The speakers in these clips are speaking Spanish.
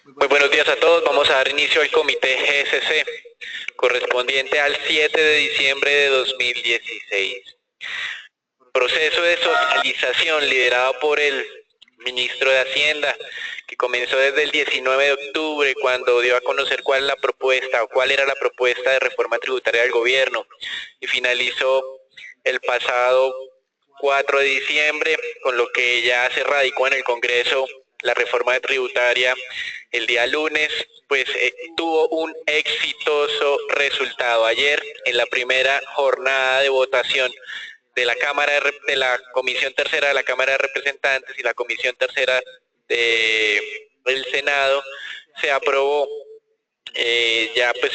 Muy buenos días a todos. Vamos a dar inicio al comité GSC, correspondiente al 7 de diciembre de 2016. Proceso de socialización liderado por el ministro de Hacienda, que comenzó desde el 19 de octubre, cuando dio a conocer cuál era la propuesta de reforma tributaria del gobierno, y finalizó el pasado 4 de diciembre, con lo que ya se radicó en el Congreso la reforma tributaria el día lunes. Pues tuvo un exitoso resultado. Ayer, en la primera jornada de votación de la Comisión Tercera de la Cámara de Representantes y la Comisión Tercera del Senado, se aprobó ya pues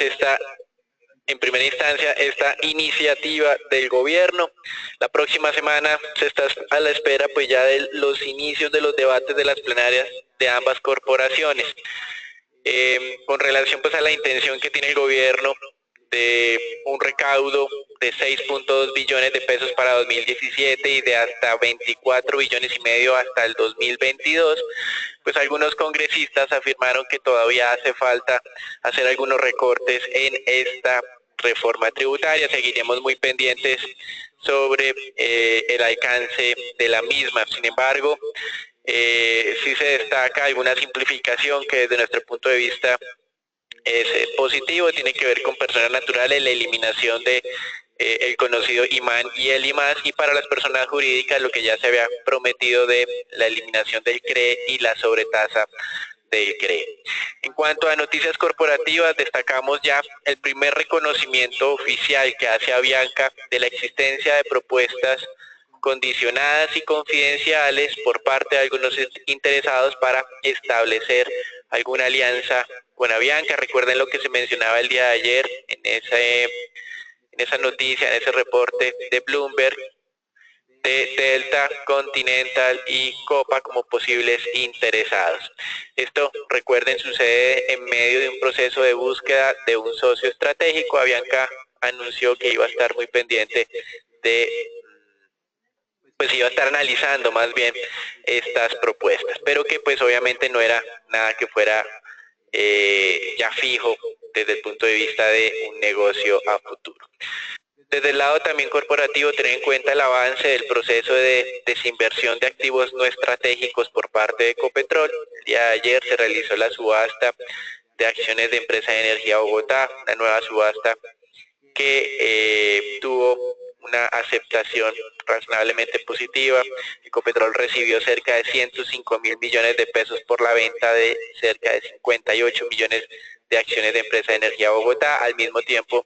en primera instancia esta iniciativa del gobierno. La próxima semana se está a la espera pues ya de los inicios de los debates de las plenarias de ambas corporaciones. Con relación pues a la intención que tiene el gobierno de un recaudo de 6.2 billones de pesos para 2017 y de hasta 24 billones y medio hasta el 2022, pues algunos congresistas afirmaron que todavía hace falta hacer algunos recortes en esta reforma tributaria. Seguiremos muy pendientes sobre el alcance de la misma. Sin embargo, sí se destaca alguna simplificación que desde nuestro punto de vista es positivo. Tiene que ver con personas naturales, la eliminación de el conocido IMAN y el IMAS, y para las personas jurídicas lo que ya se había prometido de la eliminación del CRE y la sobretasa del CRE. En cuanto a noticias corporativas, destacamos ya el primer reconocimiento oficial que hace Avianca de la existencia de propuestas condicionadas y confidenciales por parte de algunos interesados para establecer alguna alianza con Avianca. Recuerden lo que se mencionaba el día de ayer en esa noticia, en ese reporte de Bloomberg, de Delta, Continental y Copa como posibles interesados. Esto, recuerden, sucede en medio de un proceso de búsqueda de un socio estratégico. Avianca anunció que iba a estar muy pendiente pues iba a estar analizando más bien estas propuestas, pero que pues obviamente no era nada que fuera ya fijo desde el punto de vista de un negocio a futuro. Desde el lado también corporativo, tener en cuenta el avance del proceso de desinversión de activos no estratégicos por parte de Ecopetrol. El día de ayer se realizó la subasta de acciones de Empresa de Energía Bogotá, una nueva subasta que tuvo una aceptación razonablemente positiva. Ecopetrol recibió cerca de 105 mil millones de pesos por la venta de cerca de 58 millones de acciones de Empresa de Energía Bogotá. Al mismo tiempo,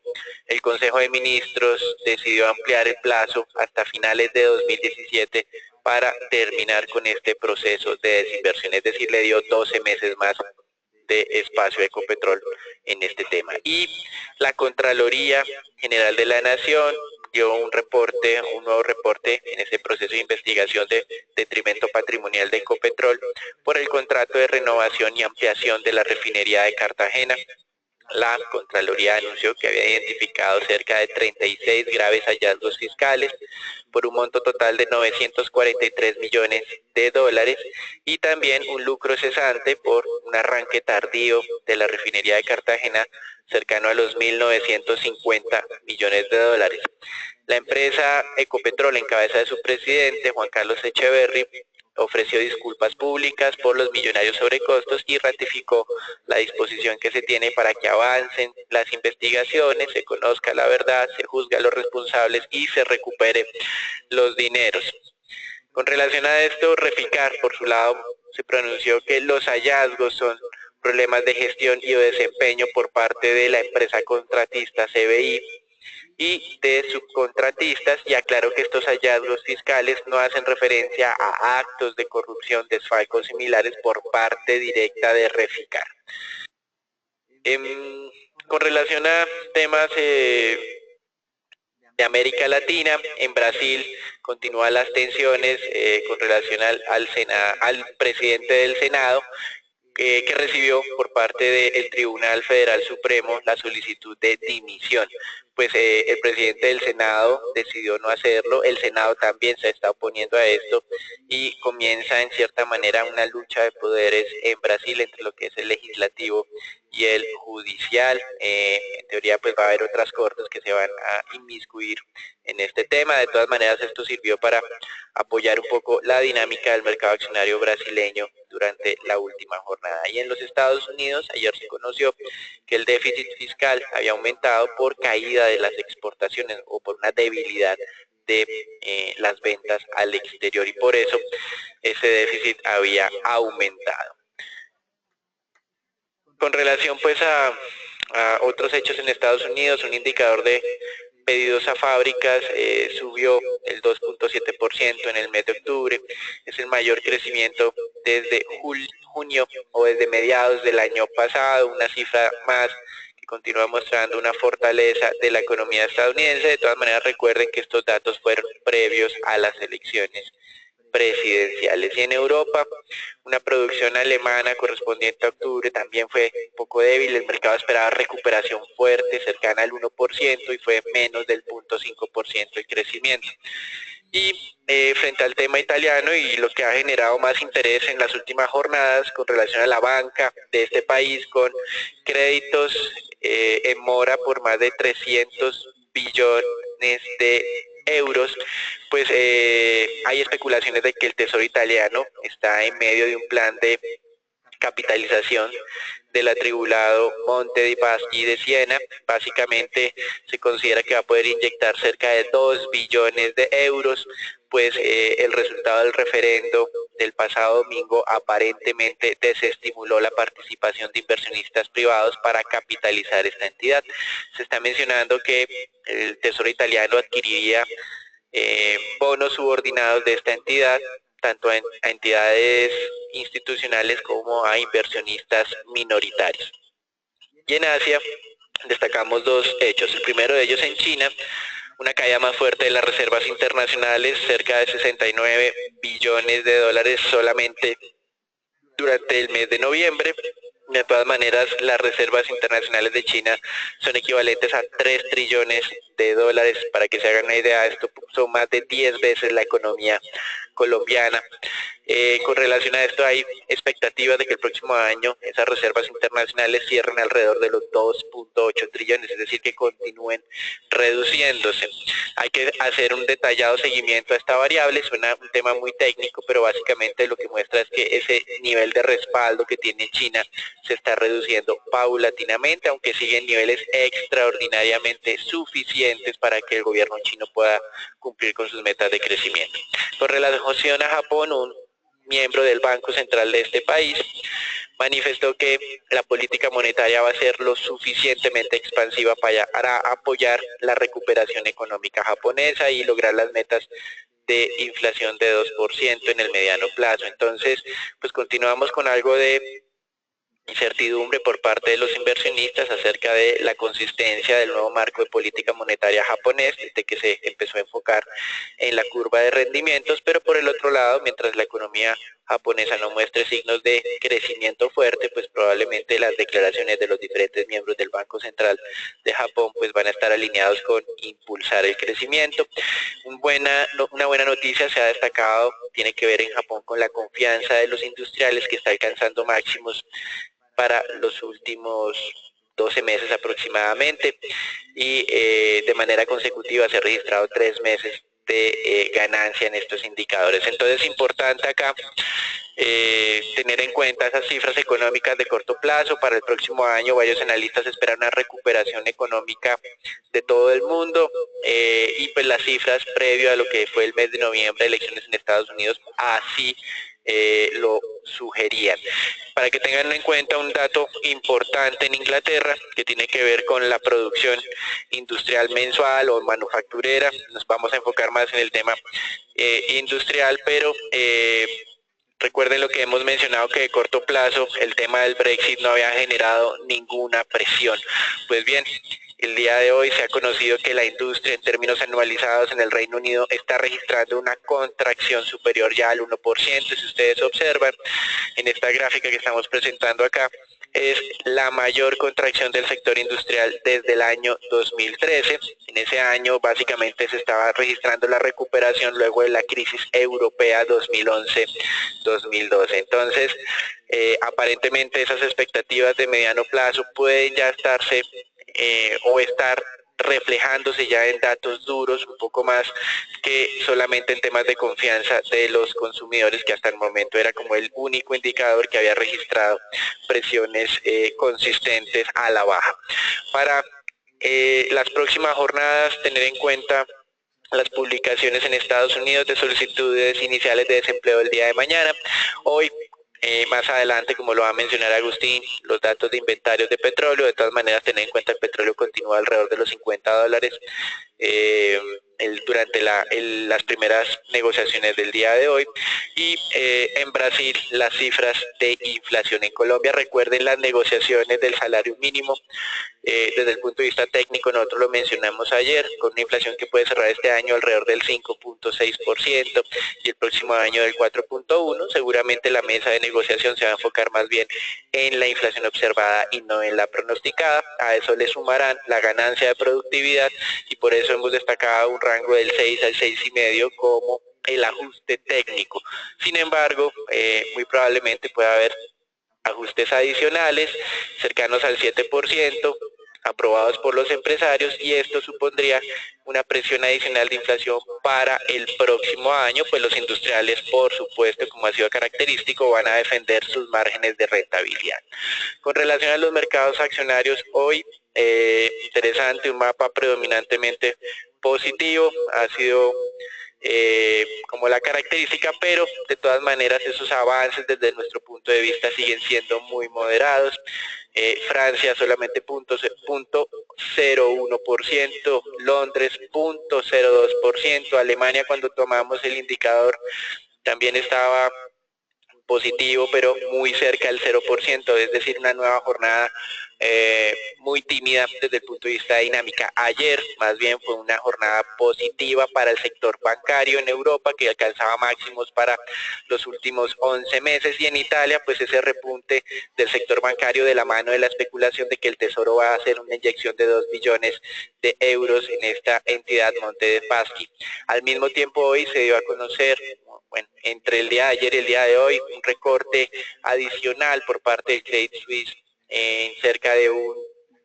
el Consejo de Ministros decidió ampliar el plazo hasta finales de 2017 para terminar con este proceso de desinversión, es decir, le dio 12 meses más de espacio de Ecopetrol en este tema. Y la Contraloría General de la Nación dio un nuevo reporte en este proceso de investigación de detrimento patrimonial de Ecopetrol por el contrato de renovación y ampliación de la refinería de Cartagena. La Contraloría anunció que había identificado cerca de 36 graves hallazgos fiscales por un monto total de 943 millones de dólares y también un lucro cesante por un arranque tardío de la refinería de Cartagena cercano a los 1.950 millones de dólares. La empresa Ecopetrol, en cabeza de su presidente, Juan Carlos Echeverry, ofreció disculpas públicas por los millonarios sobrecostos y ratificó la disposición que se tiene para que avancen las investigaciones, se conozca la verdad, se juzgue a los responsables y se recupere los dineros. Con relación a esto, Reficar, por su lado, se pronunció que los hallazgos son problemas de gestión y de desempeño por parte de la empresa contratista CBI y de subcontratistas, y aclaró que estos hallazgos fiscales no hacen referencia a actos de corrupción, desfalcos similares por parte directa de Reficar. Con relación a temas de América Latina, en Brasil continúan las tensiones con relación al presidente del Senado, que recibió por parte del Tribunal Federal Supremo la solicitud de dimisión. Pues el presidente del Senado decidió no hacerlo, el Senado también se está oponiendo a esto y comienza en cierta manera una lucha de poderes en Brasil entre lo que es el legislativo y el judicial. En teoría pues va a haber otras cortes que se van a inmiscuir en este tema. De todas maneras esto sirvió para apoyar un poco la dinámica del mercado accionario brasileño durante la última jornada. Y en los Estados Unidos ayer se conoció que el déficit fiscal había aumentado por caída de las exportaciones o por una debilidad de las ventas al exterior y por eso ese déficit había aumentado. Con relación pues a otros hechos en Estados Unidos, un indicador de pedidos a fábricas subió el 2.7% en el mes de octubre, es el mayor crecimiento desde junio o desde mediados del año pasado, una cifra más que continúa mostrando una fortaleza de la economía estadounidense. De todas maneras recuerden que estos datos fueron previos a las elecciones presidenciales. Y en Europa, una producción alemana correspondiente a octubre también fue un poco débil, el mercado esperaba recuperación fuerte, cercana al 1%, y fue menos del 0.5% el crecimiento. Y frente al tema italiano y lo que ha generado más interés en las últimas jornadas con relación a la banca de este país, con créditos en mora por más de 300 billones de euros, pues hay especulaciones de que el Tesoro italiano está en medio de un plan de capitalización del atribulado Monte dei Paschi de Siena. Básicamente se considera que va a poder inyectar cerca de 2 billones de euros, pues el resultado del referendo del pasado domingo aparentemente desestimuló la participación de inversionistas privados para capitalizar esta entidad. Se está mencionando que el Tesoro italiano adquiriría bonos subordinados de esta entidad, tanto a entidades institucionales como a inversionistas minoritarios. Y en Asia destacamos dos hechos. El primero de ellos en China, una caída más fuerte de las reservas internacionales, cerca de 69 billones de dólares solamente durante el mes de noviembre. De todas maneras, las reservas internacionales de China son equivalentes a 3 trillones de dólares. Para que se hagan una idea, esto son más de 10 veces la economía colombiana. Con relación a esto, hay expectativas de que el próximo año esas reservas internacionales cierren alrededor de los 2.8 trillones, es decir, que continúen reduciéndose. Hay que hacer un detallado seguimiento a esta variable, suena un tema muy técnico, pero básicamente lo que muestra es que ese nivel de respaldo que tiene China se está reduciendo paulatinamente, aunque siguen niveles extraordinariamente suficientes para que el gobierno chino pueda cumplir con sus metas de crecimiento. Con relación a Japón, un miembro del Banco Central de este país manifestó que la política monetaria va a ser lo suficientemente expansiva para apoyar la recuperación económica japonesa y lograr las metas de inflación de 2% en el mediano plazo. Entonces, pues continuamos con algo de incertidumbre por parte de los inversionistas acerca de la consistencia del nuevo marco de política monetaria japonés, desde que se empezó a enfocar en la curva de rendimientos, pero por el otro lado, mientras la economía japonesa no muestre signos de crecimiento fuerte, pues probablemente las declaraciones de los diferentes miembros del Banco Central de Japón pues van a estar alineados con impulsar el crecimiento. Una buena noticia se ha destacado, tiene que ver en Japón con la confianza de los industriales, que está alcanzando máximos para los últimos 12 meses aproximadamente, y de manera consecutiva se ha registrado 3 meses de ganancia en estos indicadores. Entonces es importante acá tener en cuenta esas cifras económicas de corto plazo. Para el próximo año varios analistas esperan una recuperación económica de todo el mundo, y pues las cifras previo a lo que fue el mes de noviembre, elecciones en Estados Unidos, así lo sugerían. Para que tengan en cuenta un dato importante en Inglaterra que tiene que ver con la producción industrial mensual o manufacturera, nos vamos a enfocar más en el tema industrial, pero recuerden lo que hemos mencionado, que de corto plazo el tema del Brexit no había generado ninguna presión. Pues bien, El día de hoy se ha conocido que la industria en términos anualizados en el Reino Unido está registrando una contracción superior ya al 1%. Si ustedes observan en esta gráfica que estamos presentando acá, es la mayor contracción del sector industrial desde el año 2013. En ese año básicamente se estaba registrando la recuperación luego de la crisis europea 2011-2012. Entonces, aparentemente esas expectativas de mediano plazo pueden ya estarse o estar reflejándose ya en datos duros un poco más que solamente en temas de confianza de los consumidores, que hasta el momento era como el único indicador que había registrado presiones consistentes a la baja. Para las próximas jornadas, tener en cuenta las publicaciones en Estados Unidos de solicitudes iniciales de desempleo del día de mañana. Hoy, más adelante, como lo va a mencionar Agustín, los datos de inventarios de petróleo. De todas maneras, tener en cuenta que el petróleo continúa alrededor de los $50 durante las primeras negociaciones del día de hoy. Y en Brasil, las cifras de inflación. En Colombia, recuerden las negociaciones del salario mínimo. Desde el punto de vista técnico, nosotros lo mencionamos ayer, con una inflación que puede cerrar este año alrededor del 5.6% y el próximo año del 4.1%. Seguramente la mesa de negociación se va a enfocar más bien en la inflación observada y no en la pronosticada. A eso le sumarán la ganancia de productividad y por eso hemos destacado un rango del 6 al 6,5 como el ajuste técnico. Sin embargo, muy probablemente pueda haber ajustes adicionales cercanos al 7%, aprobados por los empresarios, y esto supondría una presión adicional de inflación para el próximo año, pues los industriales, por supuesto, como ha sido característico, van a defender sus márgenes de rentabilidad. Con relación a los mercados accionarios, hoy, interesante, un mapa predominantemente positivo, ha sido como la característica, pero de todas maneras esos avances desde nuestro punto de vista siguen siendo muy moderados. Francia solamente 0.01%, Londres 0.02%, Alemania, cuando tomamos el indicador, también estaba positivo, pero muy cerca del 0%, es decir, una nueva jornada muy tímida desde el punto de vista de dinámica. Ayer, más bien, fue una jornada positiva para el sector bancario en Europa, que alcanzaba máximos para los últimos 11 meses, y en Italia, pues ese repunte del sector bancario de la mano de la especulación de que el Tesoro va a hacer una inyección de 2 billones de euros en esta entidad Monte dei Paschi. Al mismo tiempo, hoy se dio a conocer, bueno, entre el día de ayer y el día de hoy, un recorte adicional por parte del Credit Suisse en cerca de 1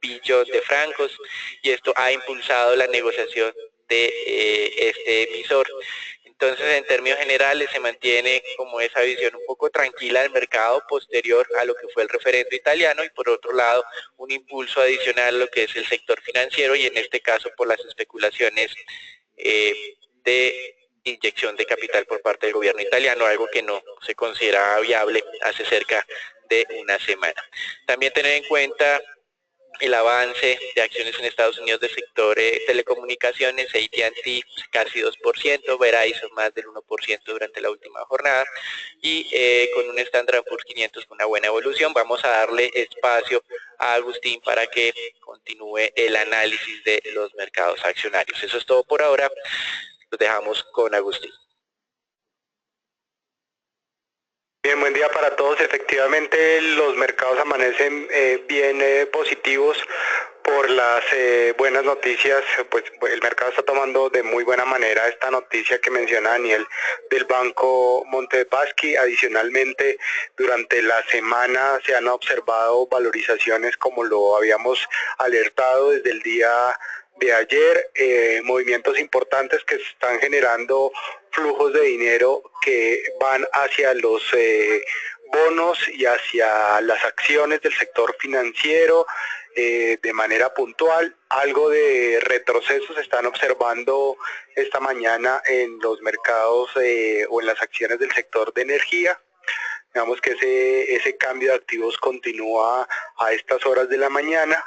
billón de francos, y esto ha impulsado la negociación de este emisor. Entonces, en términos generales, se mantiene como esa visión un poco tranquila del mercado posterior a lo que fue el referendo italiano, y por otro lado, un impulso adicional a lo que es el sector financiero, y en este caso por las especulaciones de inyección de capital por parte del gobierno italiano, algo que no se consideraba viable hace cerca de una semana. También tener en cuenta el avance de acciones en Estados Unidos del sector telecomunicaciones, AT&T casi 2%, Verizon más del 1% durante la última jornada, y con un Standard & Poor's 500 con una buena evolución. Vamos a darle espacio a Agustín para que continúe el análisis de los mercados accionarios. Eso es todo por ahora. Los dejamos con Agustín. Bien, buen día para todos. Efectivamente, los mercados amanecen bien positivos por las buenas noticias. Pues el mercado está tomando de muy buena manera esta noticia que menciona Daniel del Banco Monte dei Paschi. Adicionalmente, durante la semana se han observado valorizaciones, como lo habíamos alertado desde el día de ayer, movimientos importantes que se están generando flujos de dinero que van hacia los bonos y hacia las acciones del sector financiero de manera puntual. Algo de retrocesos se están observando esta mañana en los mercados o en las acciones del sector de energía. Digamos que ese cambio de activos continúa a estas horas de la mañana.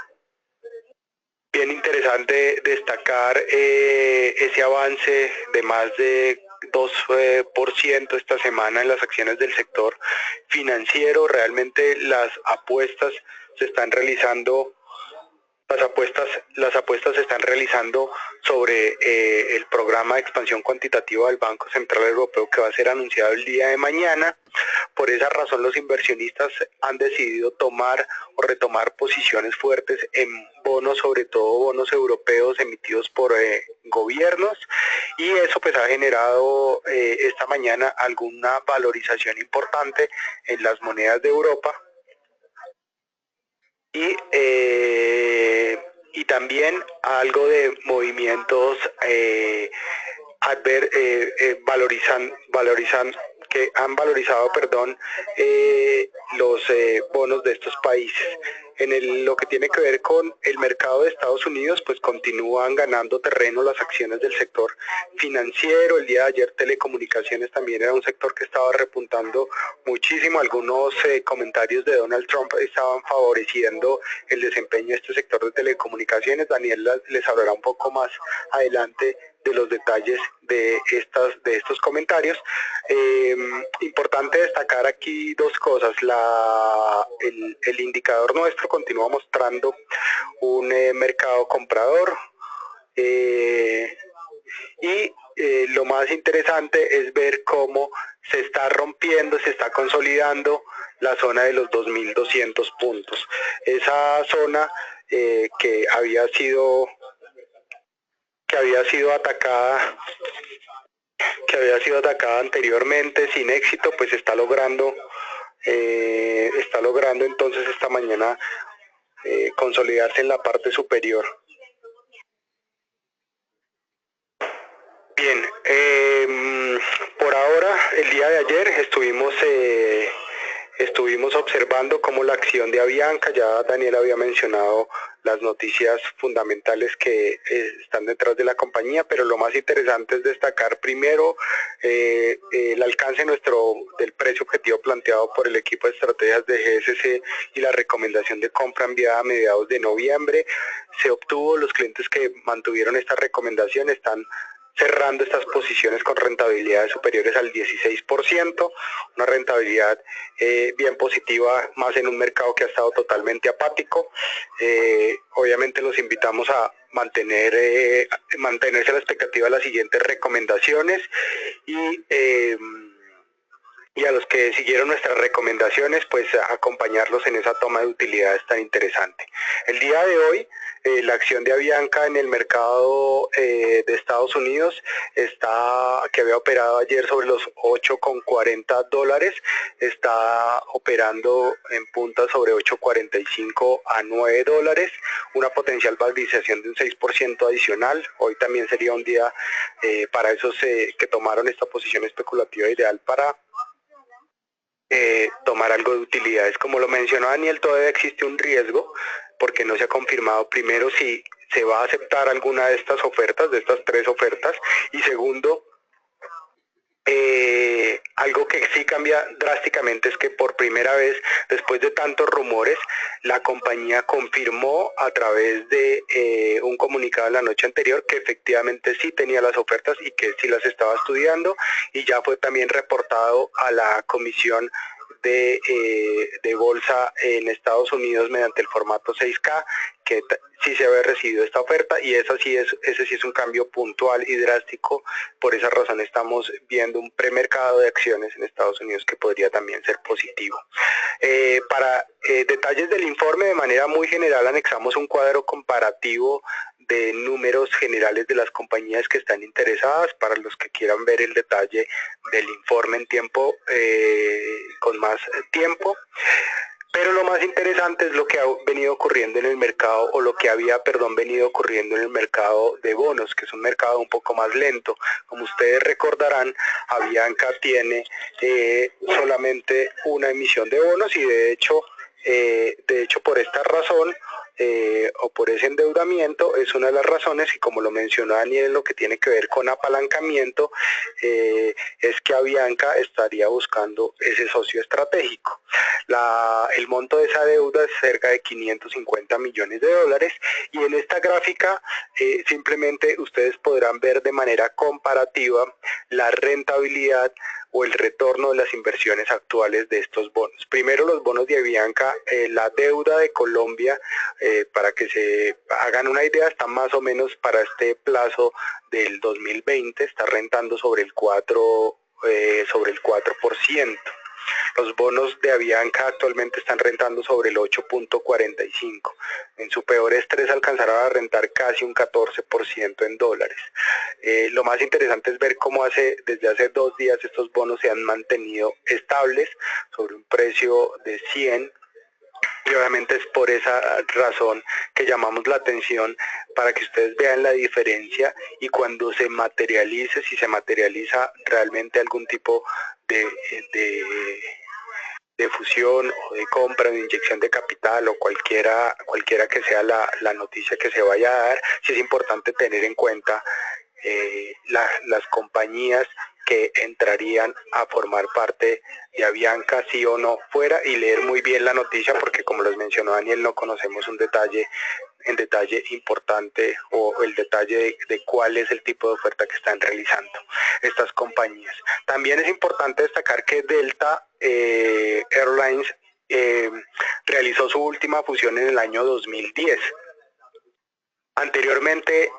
Bien interesante destacar ese avance de más de 2% esta semana en las acciones del sector financiero. Realmente las apuestas se están realizando Las apuestas se están realizando sobre el programa de expansión cuantitativa del Banco Central Europeo que va a ser anunciado el día de mañana. Por esa razón los inversionistas han decidido tomar o retomar posiciones fuertes en bonos, sobre todo bonos europeos emitidos por gobiernos, y eso pues ha generado esta mañana alguna valorización importante en las monedas de Europa. Y también algo de movimientos que han valorizado, los bonos de estos países. Lo que tiene que ver con el mercado de Estados Unidos, pues continúan ganando terreno las acciones del sector financiero. El día de ayer telecomunicaciones también era un sector que estaba repuntando muchísimo. Algunos comentarios de Donald Trump estaban favoreciendo el desempeño de este sector de telecomunicaciones. Daniel les hablará un poco más adelante de los detalles de estos comentarios. Importante destacar aquí dos cosas. El indicador nuestro continúa mostrando un mercado comprador, lo más interesante es ver cómo se está rompiendo, se está consolidando la zona de los 2.200 puntos. Esa zona que había sido atacada anteriormente sin éxito, pues está logrando entonces esta mañana consolidarse en la parte superior. Bien, por ahora, el día de ayer estuvimos observando cómo la acción de Avianca, ya Daniel había mencionado las noticias fundamentales que están detrás de la compañía, pero lo más interesante es destacar primero el alcance del precio objetivo planteado por el equipo de estrategias de GSC y la recomendación de compra enviada a mediados de noviembre. Se obtuvo, los clientes que mantuvieron esta recomendación están cerrando estas posiciones con rentabilidades superiores al 16%, una rentabilidad bien positiva, más en un mercado que ha estado totalmente apático. Obviamente los invitamos a mantenerse a la expectativa de las siguientes recomendaciones y a los que siguieron nuestras recomendaciones, pues acompañarlos en esa toma de utilidades tan interesante. El día de hoy, la acción de Avianca en el mercado de Estados Unidos que había operado ayer sobre los $8.40, está operando en punta sobre $8.45 a $9, una potencial valorización de un 6% adicional. Hoy también sería un día para esos que tomaron esta posición especulativa ideal para tomar algo de utilidades. Como lo mencionó Daniel, todavía existe un riesgo porque no se ha confirmado primero si se va a aceptar alguna de estas ofertas, de estas tres ofertas, y segundo, algo que sí cambia drásticamente es que por primera vez, después de tantos rumores, la compañía confirmó a través de un comunicado la noche anterior que efectivamente sí tenía las ofertas y que sí las estaba estudiando, y ya fue también reportado a la comisión de bolsa en Estados Unidos mediante el formato 6K que sí se había recibido esta oferta, y ese sí es un cambio puntual y drástico. Por esa razón estamos viendo un premercado de acciones en Estados Unidos que podría también ser positivo. Para detalles del informe, de manera muy general anexamos un cuadro comparativo de números generales de las compañías que están interesadas para los que quieran ver el detalle del informe en tiempo, con más tiempo. Pero lo más interesante es lo que ha venido ocurriendo en el mercado, o lo que había, venido ocurriendo en el mercado de bonos, que es un mercado un poco más lento. Como ustedes recordarán, Avianca tiene solamente una emisión de bonos, y de hecho por esta razón, o por ese endeudamiento, es una de las razones, y como lo mencionó Daniel, lo que tiene que ver con apalancamiento, es que Avianca estaría buscando ese socio estratégico. El monto de esa deuda es cerca de $550 millones, y en esta gráfica simplemente ustedes podrán ver de manera comparativa la rentabilidad o el retorno de las inversiones actuales de estos bonos. Primero, los bonos de Avianca, la deuda de Colombia para que se hagan una idea, está más o menos para este plazo del 2020, está rentando sobre el 4%. Los bonos de Avianca actualmente están rentando sobre el 8.45. En su peor estrés alcanzaron a rentar casi un 14% en dólares. Lo más interesante es ver cómo desde hace 2 días estos bonos se han mantenido estables sobre un precio de 100. Y obviamente es por esa razón que llamamos la atención para que ustedes vean la diferencia y cuando se materialice, si se materializa realmente algún tipo de fusión o de compra, de inyección de capital o cualquiera que sea la noticia que se vaya a dar, sí es importante tener en cuenta las compañías que entrarían a formar parte de Avianca, sí o no fuera, y leer muy bien la noticia porque como les mencionó Daniel, no conocemos un detalle importante o el detalle de cuál es el tipo de oferta que están realizando estas compañías. También es importante destacar que Delta Airlines realizó su última fusión en el año 2010. Anteriormente,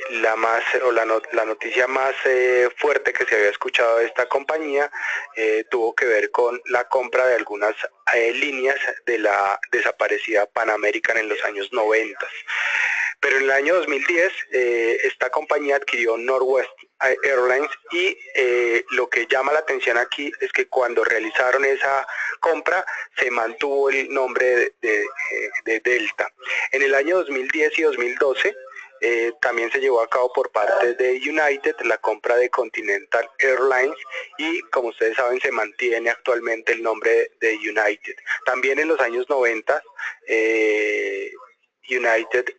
la noticia más fuerte que se había escuchado de esta compañía tuvo que ver con la compra de algunas líneas de la desaparecida Pan American en los años 90. Pero en el año 2010 esta compañía adquirió Northwest Airlines y lo que llama la atención aquí es que cuando realizaron esa compra se mantuvo el nombre de Delta. En el año 2010 y 2012 también se llevó a cabo por parte de United la compra de Continental Airlines y como ustedes saben se mantiene actualmente el nombre de United. También en los años 90 United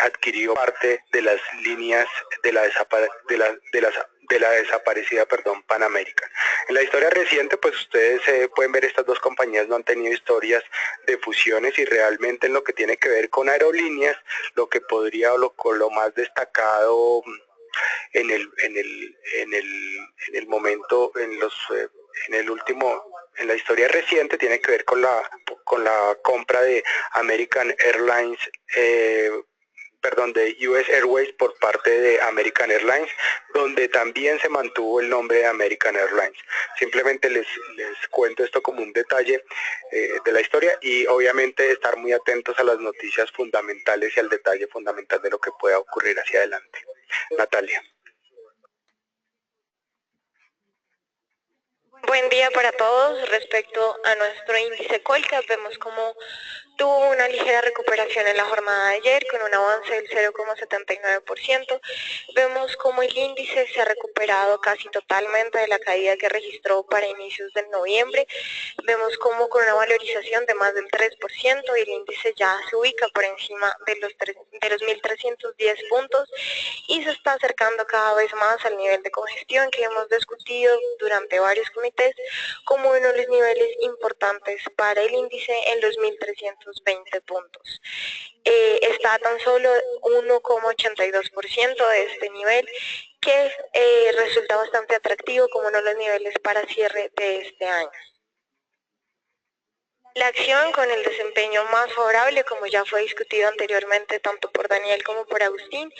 adquirió parte de las líneas de la desaparecida Pan American. En la historia reciente, pues ustedes pueden ver estas dos compañías no han tenido historias de fusiones y realmente en lo que tiene que ver con aerolíneas, lo que podría o lo más destacado en el momento, en la historia reciente tiene que ver con la compra de American Airlines, de US Airways por parte de American Airlines, donde también se mantuvo el nombre de American Airlines. Simplemente les cuento esto como un detalle de la historia y obviamente estar muy atentos a las noticias fundamentales y al detalle fundamental de lo que pueda ocurrir hacia adelante. Natalia. Buen día para todos. Respecto a nuestro índice Colcap, vemos como tuvo una ligera recuperación en la jornada de ayer con un avance del 0,79%. Vemos como el índice se ha recuperado casi totalmente de la caída que registró para inicios de noviembre. Vemos como con una valorización de más del 3% el índice ya se ubica por encima de los 1.310 puntos y se está acercando cada vez más al nivel de congestión que hemos discutido durante varios comités como uno de los niveles importantes para el índice en los 1.320 puntos. Está tan solo 1,82% de este nivel que resulta bastante atractivo como uno de los niveles para cierre de este año. La acción con el desempeño más favorable, como ya fue discutido anteriormente tanto por Daniel como por Agustín,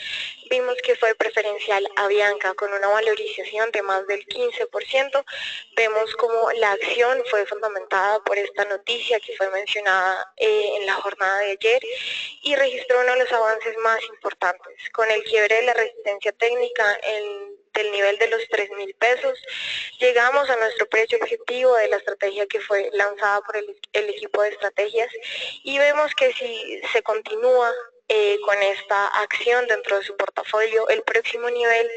vimos que fue preferencial Avianca con una valorización de más del 15%. Vemos como la acción fue fundamentada por esta noticia que fue mencionada en la jornada de ayer y registró uno de los avances más importantes. Con el quiebre de la resistencia técnica del nivel de los 3.000 pesos, llegamos a nuestro precio objetivo de la estrategia que fue lanzada por el equipo de estrategias y vemos que si se continúa con esta acción dentro de su portafolio, el próximo nivel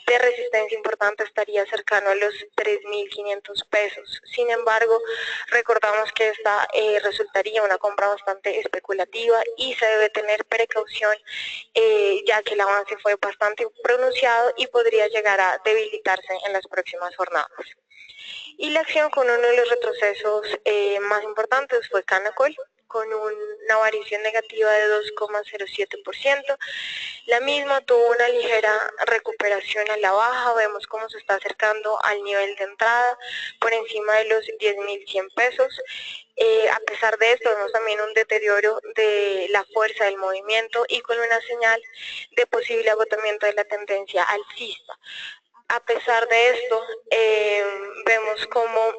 de resistencia importante estaría cercano a los 3.500 pesos. Sin embargo, recordamos que esta resultaría una compra bastante especulativa y se debe tener precaución ya que el avance fue bastante pronunciado y podría llegar a debilitarse en las próximas jornadas. Y la acción con uno de los retrocesos más importantes fue Canacol, con una variación negativa de 2,07%. La misma tuvo una ligera recuperación a la baja, vemos cómo se está acercando al nivel de entrada por encima de los 10.100 pesos. A pesar de esto, vemos también un deterioro de la fuerza del movimiento y con una señal de posible agotamiento de la tendencia alcista. A pesar de esto, vemos cómo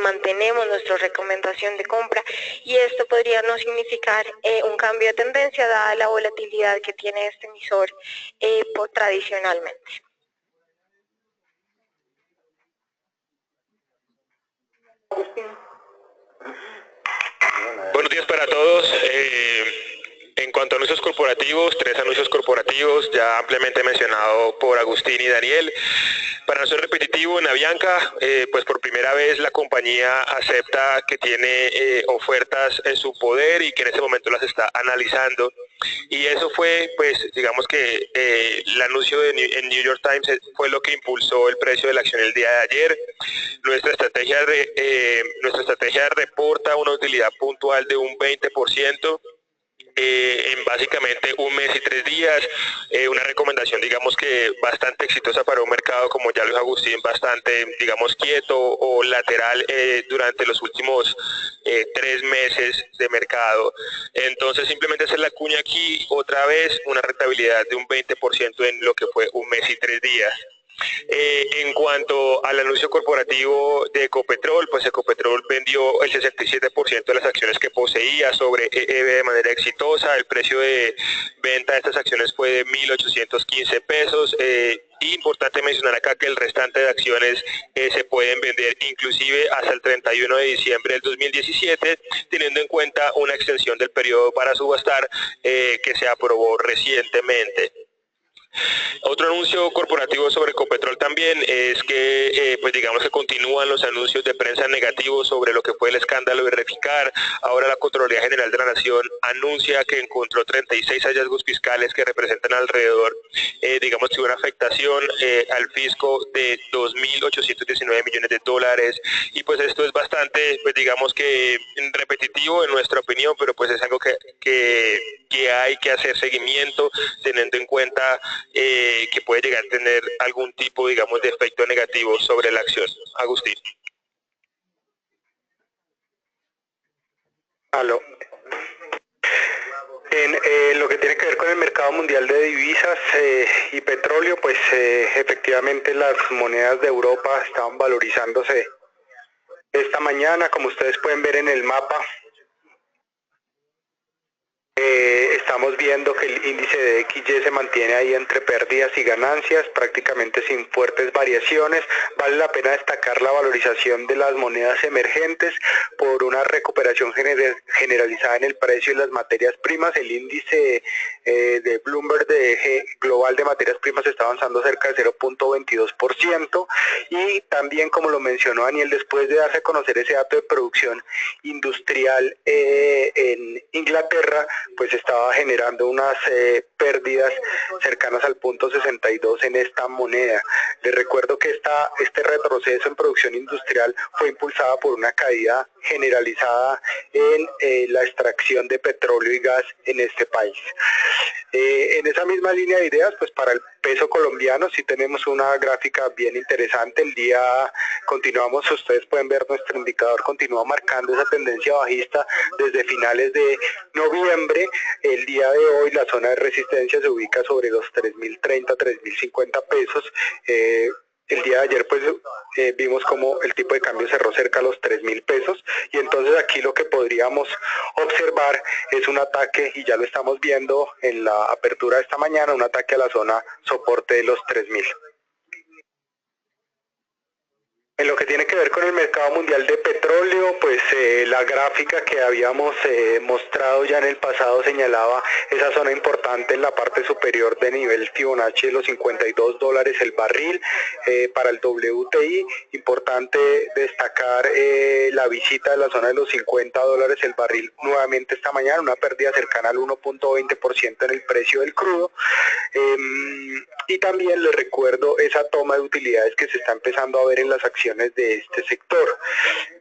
mantenemos nuestra recomendación de compra y esto podría no significar un cambio de tendencia dada la volatilidad que tiene este emisor tradicionalmente. Buenos días para todos. En cuanto a anuncios corporativos, 3 anuncios corporativos ya ampliamente mencionado por Agustín y Daniel. Para no ser repetitivo, en Avianca, pues por primera vez la compañía acepta que tiene ofertas en su poder y que en este momento las está analizando. Y eso fue, pues, digamos que el anuncio en New York Times fue lo que impulsó el precio de la acción el día de ayer. Nuestra estrategia reporta una utilidad puntual de un 20%. En básicamente un mes y 3 días, una recomendación digamos que bastante exitosa para un mercado como ya lo dijo Agustín, bastante digamos quieto o lateral durante los últimos 3 meses de mercado. Entonces simplemente hacer la cuña aquí otra vez, una rentabilidad de un 20% en lo que fue un mes y 3 días. En cuanto al anuncio corporativo de Ecopetrol, pues Ecopetrol vendió el 67% de las acciones que poseía sobre EEV de manera exitosa. El precio de venta de estas acciones fue de 1.815 pesos. Importante mencionar acá que el restante de acciones se pueden vender inclusive hasta el 31 de diciembre del 2017, teniendo en cuenta una extensión del periodo para subastar que se aprobó recientemente. Otro anuncio corporativo sobre Ecopetrol también es que pues digamos que continúan los anuncios de prensa negativos sobre lo que fue el escándalo de Reficar. Ahora la Contraloría General de la Nación anuncia que encontró 36 hallazgos fiscales que representan alrededor digamos que una afectación al fisco de 2.819 millones de dólares, y pues esto es bastante pues digamos que repetitivo en nuestra opinión, pero pues es algo que hay que hacer seguimiento teniendo en cuenta que puede llegar a tener algún tipo, digamos, de efecto negativo sobre la acción. Agustín. Aló. En lo que tiene que ver con el mercado mundial de divisas y petróleo, pues efectivamente las monedas de Europa estaban valorizándose esta mañana, como ustedes pueden ver en el mapa. Estamos viendo que el índice de XY se mantiene ahí entre pérdidas y ganancias, prácticamente sin fuertes variaciones. Vale la pena destacar la valorización de las monedas emergentes por una recuperación generalizada en el precio de las materias primas. El índice de Bloomberg global de materias primas está avanzando cerca de 0.22%, y también, como lo mencionó Daniel, después de darse a conocer ese dato de producción industrial en Inglaterra, pues estaba generando unas pérdidas cercanas al 0.62 en esta moneda. Les recuerdo que este retroceso en producción industrial fue impulsada por una caída generalizada en la extracción de petróleo y gas en este país. En esa misma línea de ideas, pues para el peso colombiano sí tenemos una gráfica bien interesante. El día continuamos, ustedes pueden ver nuestro indicador continúa marcando esa tendencia bajista desde finales de noviembre. El día de hoy la zona de resistencia se ubica sobre los 3.030, 3.050 pesos. El día de ayer pues vimos como el tipo de cambio cerró cerca a los 3.000 pesos, y entonces aquí lo que podríamos observar es un ataque, y ya lo estamos viendo en la apertura de esta mañana, un ataque a la zona soporte de los 3.000. En lo que tiene que ver con el mercado mundial de petróleo, pues la gráfica que habíamos mostrado ya en el pasado señalaba esa zona importante en la parte superior de nivel Fibonacci de los $52 el barril. Para el WTI, importante destacar la visita de la zona de los $50 el barril nuevamente esta mañana, una pérdida cercana al 1.20% en el precio del crudo. Y también les recuerdo esa toma de utilidades que se está empezando a ver en las acciones acciones de este sector.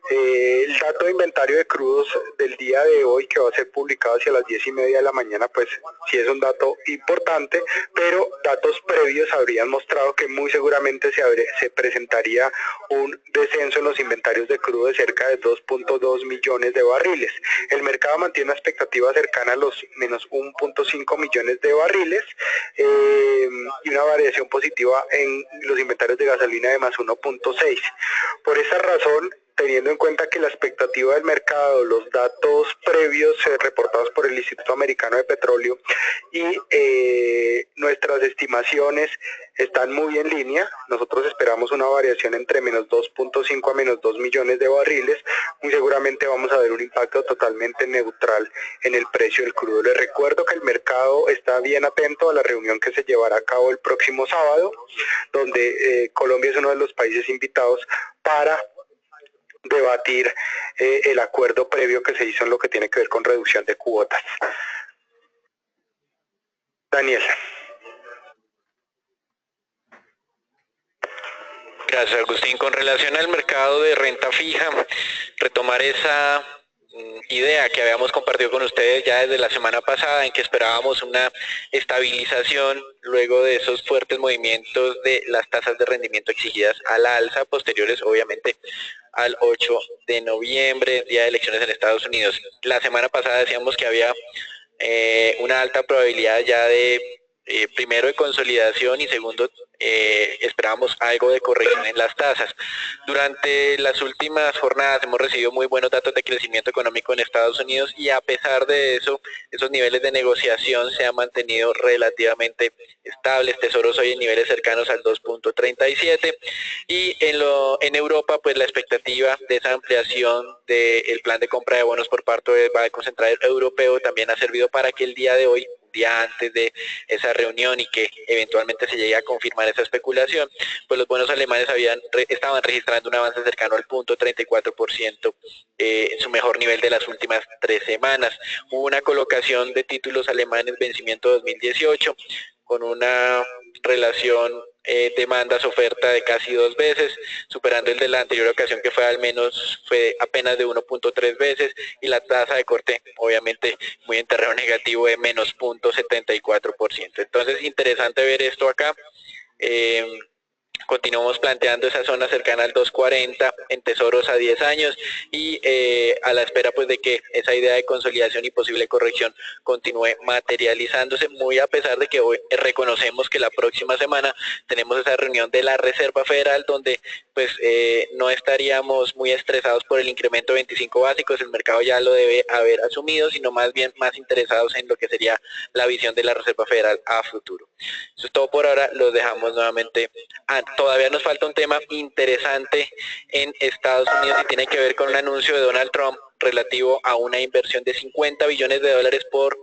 El dato de inventario de crudos del día de hoy, que va a ser publicado hacia las 10:30 de la mañana, pues sí es un dato importante, pero datos previos habrían mostrado que muy seguramente se presentaría un descenso en los inventarios de crudo de cerca de 2.2 millones de barriles. El mercado mantiene una expectativa cercana a los menos 1.5 millones de barriles y una variación positiva en los inventarios de gasolina de más 1.6. Por esa razón, teniendo en cuenta que la expectativa del mercado, los datos previos reportados por el Instituto Americano de Petróleo y nuestras estimaciones están muy en línea, nosotros esperamos una variación entre menos 2.5 a menos 2 millones de barriles, muy seguramente vamos a ver un impacto totalmente neutral en el precio del crudo. Les recuerdo que el mercado está bien atento a la reunión que se llevará a cabo el próximo sábado, donde Colombia es uno de los países invitados para debatir el acuerdo previo que se hizo en lo que tiene que ver con reducción de cuotas. Daniel. Gracias, Agustín. Con relación al mercado de renta fija, retomar esa idea que habíamos compartido con ustedes ya desde la semana pasada, en que esperábamos una estabilización luego de esos fuertes movimientos de las tasas de rendimiento exigidas a la alza, posteriores obviamente al 8 de noviembre, día de elecciones en Estados Unidos. La semana pasada decíamos que había una alta probabilidad ya de primero de consolidación y segundo esperábamos algo de corrección en las tasas. Durante las últimas jornadas hemos recibido muy buenos datos de crecimiento económico en Estados Unidos y a pesar de eso, esos niveles de negociación se han mantenido relativamente estables, tesoros hoy en niveles cercanos al 2.37 y en Europa pues la expectativa de esa ampliación del plan de compra de bonos por parte del Banco Central Europeo también ha servido para que el día de hoy, día antes de esa reunión y que eventualmente se llegue a confirmar esa especulación, pues los bonos alemanes estaban registrando un avance cercano al 0.34%, en su mejor nivel de las últimas 3 semanas. Hubo una colocación de títulos alemanes vencimiento 2018 con una relación demandas-oferta de casi 2 veces, superando el de la anterior ocasión que fue apenas de 1.3 veces, y la tasa de corte obviamente muy en terreno negativo de menos 0.74%. Entonces interesante ver esto acá. Continuamos planteando esa zona cercana al 2.40 en tesoros a 10 años y a la espera pues de que esa idea de consolidación y posible corrección continúe materializándose, muy a pesar de que hoy reconocemos que la próxima semana tenemos esa reunión de la Reserva Federal donde pues no estaríamos muy estresados por el incremento de 25 básicos, el mercado ya lo debe haber asumido, sino más bien más interesados en lo que sería la visión de la Reserva Federal a futuro. Eso es todo por ahora, los dejamos nuevamente. Todavía nos falta un tema interesante en Estados Unidos y tiene que ver con un anuncio de Donald Trump relativo a una inversión de 50 billones de dólares por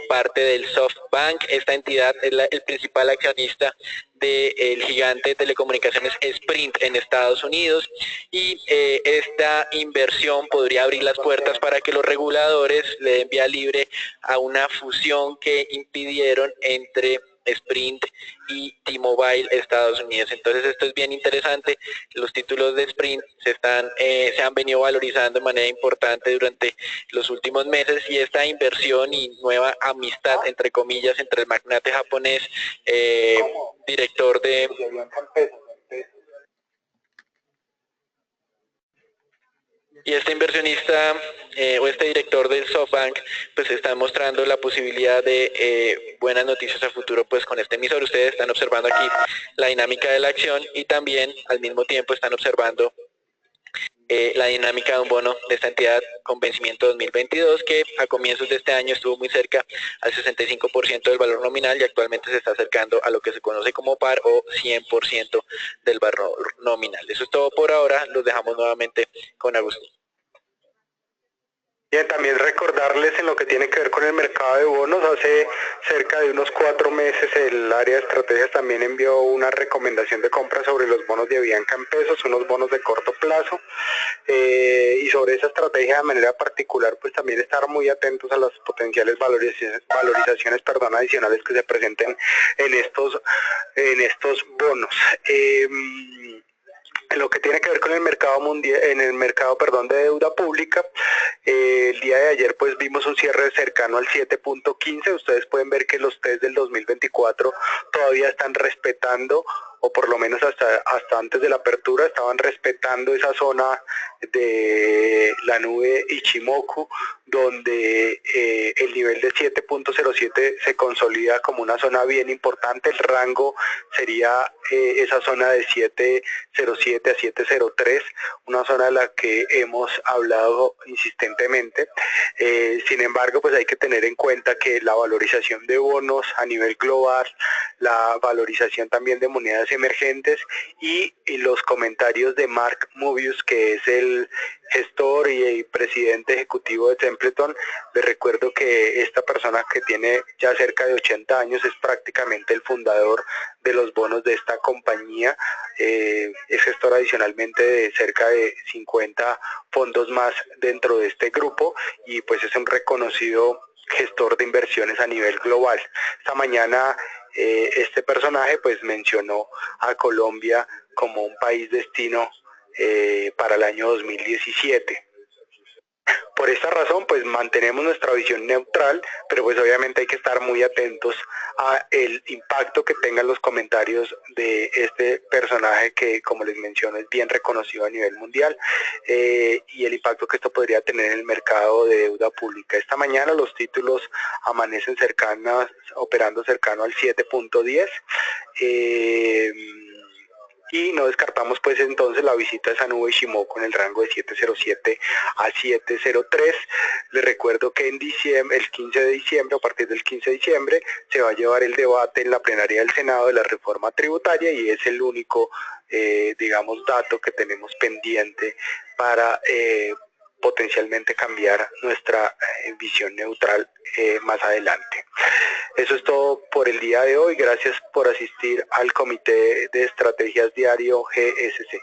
parte del SoftBank. Esta entidad es el principal accionista del gigante de telecomunicaciones Sprint en Estados Unidos y esta inversión podría abrir las puertas para que los reguladores le den vía libre a una fusión que impidieron entre Sprint y T-Mobile Estados Unidos. Entonces esto es bien interesante. Los títulos de Sprint se han venido valorizando de manera importante durante los últimos meses y esta inversión y nueva amistad entre comillas entre el magnate japonés director de y este inversionista o este director del SoftBank pues está mostrando la posibilidad de buenas noticias a futuro pues con este emisor. Ustedes están observando aquí la dinámica de la acción y también al mismo tiempo están observando la dinámica de un bono de esta entidad con vencimiento 2022 que a comienzos de este año estuvo muy cerca al 65% del valor nominal y actualmente se está acercando a lo que se conoce como par o 100% del valor nominal. Eso es todo por ahora, los dejamos nuevamente con Agustín. Bien, también recordarles en lo que tiene que ver con el mercado de bonos, hace cerca de unos 4 meses el área de estrategias también envió una recomendación de compra sobre los bonos de Avianca en pesos, unos bonos de corto plazo, y sobre esa estrategia de manera particular pues también estar muy atentos a las potenciales valorizaciones adicionales que se presenten en estos bonos. En lo que tiene que ver con el mercado mundial, en el mercado, perdón, de deuda pública, el día de ayer pues vimos un cierre cercano al 7.15. Ustedes pueden ver que los test del 2024 todavía están respetando, o por lo menos hasta antes de la apertura estaban respetando esa zona de la nube Ichimoku, donde el nivel de 7.07 se consolida como una zona bien importante. El rango sería esa zona de 7.07 a 7.03, una zona de la que hemos hablado insistentemente. Sin embargo, pues hay que tener en cuenta que la valorización de bonos a nivel global, la valorización también de monedas emergentes y los comentarios de Mark Mobius, que es el gestor y presidente ejecutivo de Templeton. Les recuerdo que esta persona, que tiene ya cerca de 80 años, es prácticamente el fundador de los bonos de esta compañía. Es gestor adicionalmente de cerca de 50 fondos más dentro de este grupo, y pues es un reconocido gestor de inversiones a nivel global. Esta mañana este personaje pues mencionó a Colombia como un país destino para el año 2017. Por esta razón, pues mantenemos nuestra visión neutral, pero pues obviamente hay que estar muy atentos a el impacto que tengan los comentarios de este personaje que, como les menciono, es bien reconocido a nivel mundial, y el impacto que esto podría tener en el mercado de deuda pública. Esta mañana los títulos amanecen operando cercano al 7.10. Y no descartamos pues entonces la visita a esa nube Ichimoku en el rango de 7.07 a 7.03. Les recuerdo que en diciembre, el 15 de diciembre, a partir del 15 de diciembre, se va a llevar el debate en la plenaria del Senado de la reforma tributaria, y es el único, digamos, dato que tenemos pendiente para potencialmente cambiar nuestra visión neutral más adelante. Eso es todo por el día de hoy. Gracias por asistir al Comité de Estrategias Diario GSC.